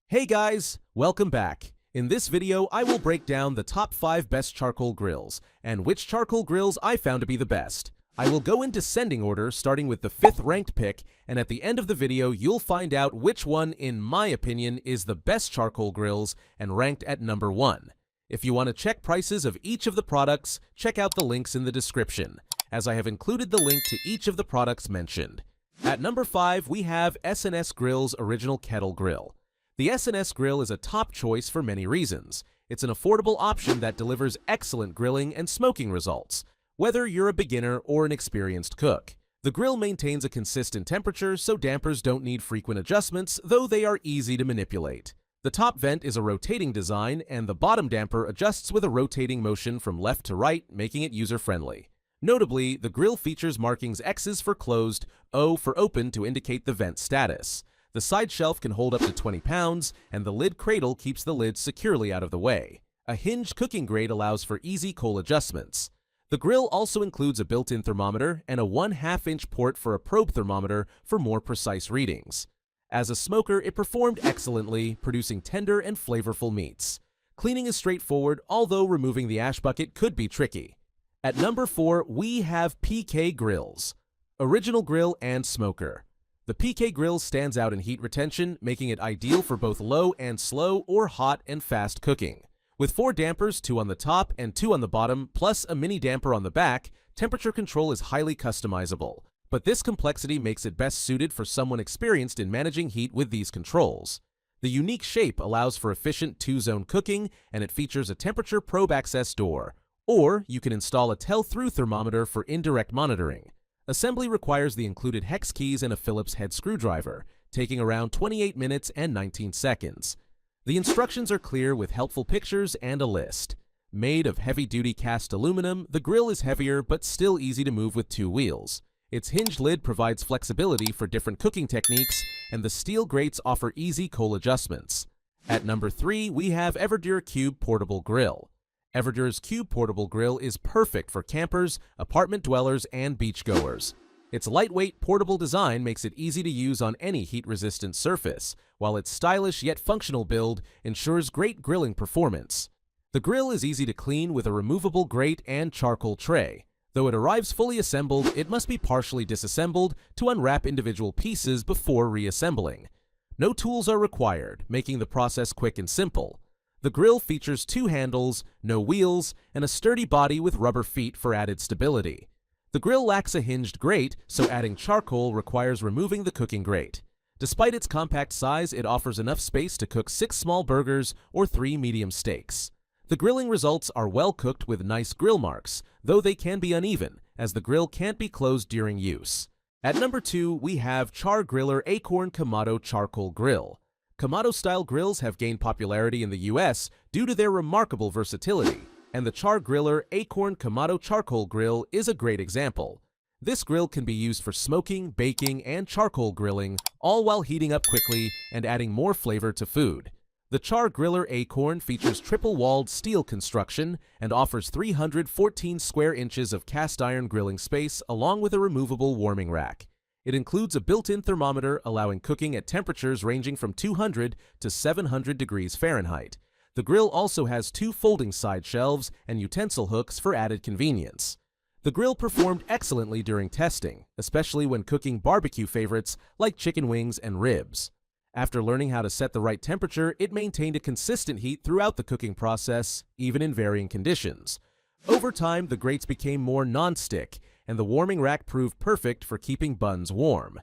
Hey guys, welcome back. In this video, I will break down the top 5 best charcoal grills, and which charcoal grills I found to be the best. I will go in descending order, starting with the 5th ranked pick, and at the end of the video, you'll find out which one, in my opinion, is the best charcoal grills and ranked at number 1. If you want to check prices of each of the products, check out the links in the description, as I have included the link to each of the products mentioned. At number 5, we have S&S Grill's Original Kettle Grill. The S&S grill is a top choice for many reasons. It's an affordable option that delivers excellent grilling and smoking results, whether you're a beginner or an experienced cook. The grill maintains a consistent temperature, so dampers don't need frequent adjustments, though they are easy to manipulate. The top vent is a rotating design, and the bottom damper adjusts with a rotating motion from left to right, making it user-friendly. Notably, the grill features markings X's for closed, O for open to indicate the vent status. The side shelf can hold up to 20 pounds, and the lid cradle keeps the lid securely out of the way. A hinged cooking grate allows for easy coal adjustments. The grill also includes a built-in thermometer and a 1/2-inch port for a probe thermometer for more precise readings. As a smoker, it performed excellently, producing tender and flavorful meats. Cleaning is straightforward, although removing the ash bucket could be tricky. At number 4, we have PK Grills, Original Grill and Smoker. The PK grill stands out in heat retention, making it ideal for both low and slow or hot and fast cooking. With 4 dampers, 2 on the top and 2 on the bottom, plus a mini damper on the back, temperature control is highly customizable. But this complexity makes it best suited for someone experienced in managing heat with these controls. The unique shape allows for efficient 2-zone cooking, and it features a temperature probe access door. Or you can install a tell-through thermometer for indirect monitoring. Assembly requires the included hex keys and a Phillips head screwdriver, taking around 28 minutes and 19 seconds. The instructions are clear with helpful pictures and a list. Made of heavy-duty cast aluminum, the grill is heavier but still easy to move with 2 wheels. Its hinged lid provides flexibility for different cooking techniques, and the steel grates offer easy coal adjustments. At number 3, we have Everdure Cube Portable Grill. Everdure's Cube Portable Grill is perfect for campers, apartment dwellers, and beachgoers. Its lightweight, portable design makes it easy to use on any heat-resistant surface, while its stylish yet functional build ensures great grilling performance. The grill is easy to clean with a removable grate and charcoal tray. Though it arrives fully assembled, it must be partially disassembled to unwrap individual pieces before reassembling. No tools are required, making the process quick and simple. The grill features 2 handles, no wheels, and a sturdy body with rubber feet for added stability. The grill lacks a hinged grate, so adding charcoal requires removing the cooking grate. Despite its compact size, it offers enough space to cook 6 small burgers or 3 medium steaks. The grilling results are well cooked with nice grill marks, though they can be uneven, as the grill can't be closed during use. At number 2, we have Char-Griller Akorn Kamado Charcoal Grill. Kamado-style grills have gained popularity in the US due to their remarkable versatility, and the Char-Griller Akorn Kamado Charcoal Grill is a great example. This grill can be used for smoking, baking, and charcoal grilling, all while heating up quickly and adding more flavor to food. The Char-Griller Akorn features triple-walled steel construction and offers 314 square inches of cast-iron grilling space along with a removable warming rack. It includes a built-in thermometer allowing cooking at temperatures ranging from 200 to 700 degrees Fahrenheit. The grill also has 2 folding side shelves and utensil hooks for added convenience. The grill performed excellently during testing, especially when cooking barbecue favorites like chicken wings and ribs. After learning how to set the right temperature, it maintained a consistent heat throughout the cooking process, even in varying conditions. Over time, the grates became more non-stick, and the warming rack proved perfect for keeping buns warm.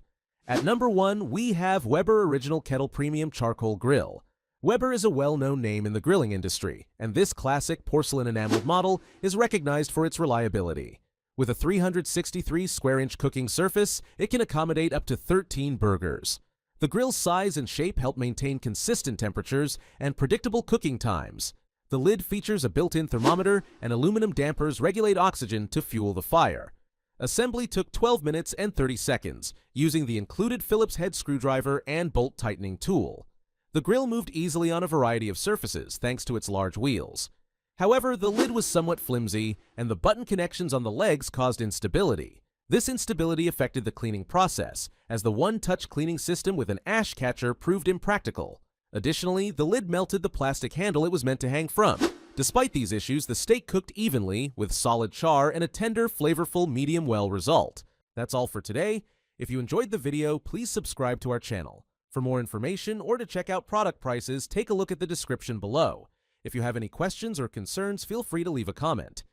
At number 1, we have Weber Original Kettle Premium Charcoal Grill. Weber is a well-known name in the grilling industry, and this classic porcelain enameled model is recognized for its reliability. With a 363 square-inch cooking surface, it can accommodate up to 13 burgers. The grill's size and shape help maintain consistent temperatures and predictable cooking times. The lid features a built-in thermometer, and aluminum dampers regulate oxygen to fuel the fire. Assembly took 12 minutes and 30 seconds, using the included Phillips head screwdriver and bolt tightening tool. The grill moved easily on a variety of surfaces thanks to its large wheels. However, the lid was somewhat flimsy, and the button connections on the legs caused instability. This instability affected the cleaning process, as the one-touch cleaning system with an ash catcher proved impractical. Additionally, the lid melted the plastic handle it was meant to hang from. Despite these issues, the steak cooked evenly, with solid char and a tender, flavorful, medium-well result. That's all for today. If you enjoyed the video, please subscribe to our channel. For more information or to check out product prices, take a look at the description below. If you have any questions or concerns, feel free to leave a comment.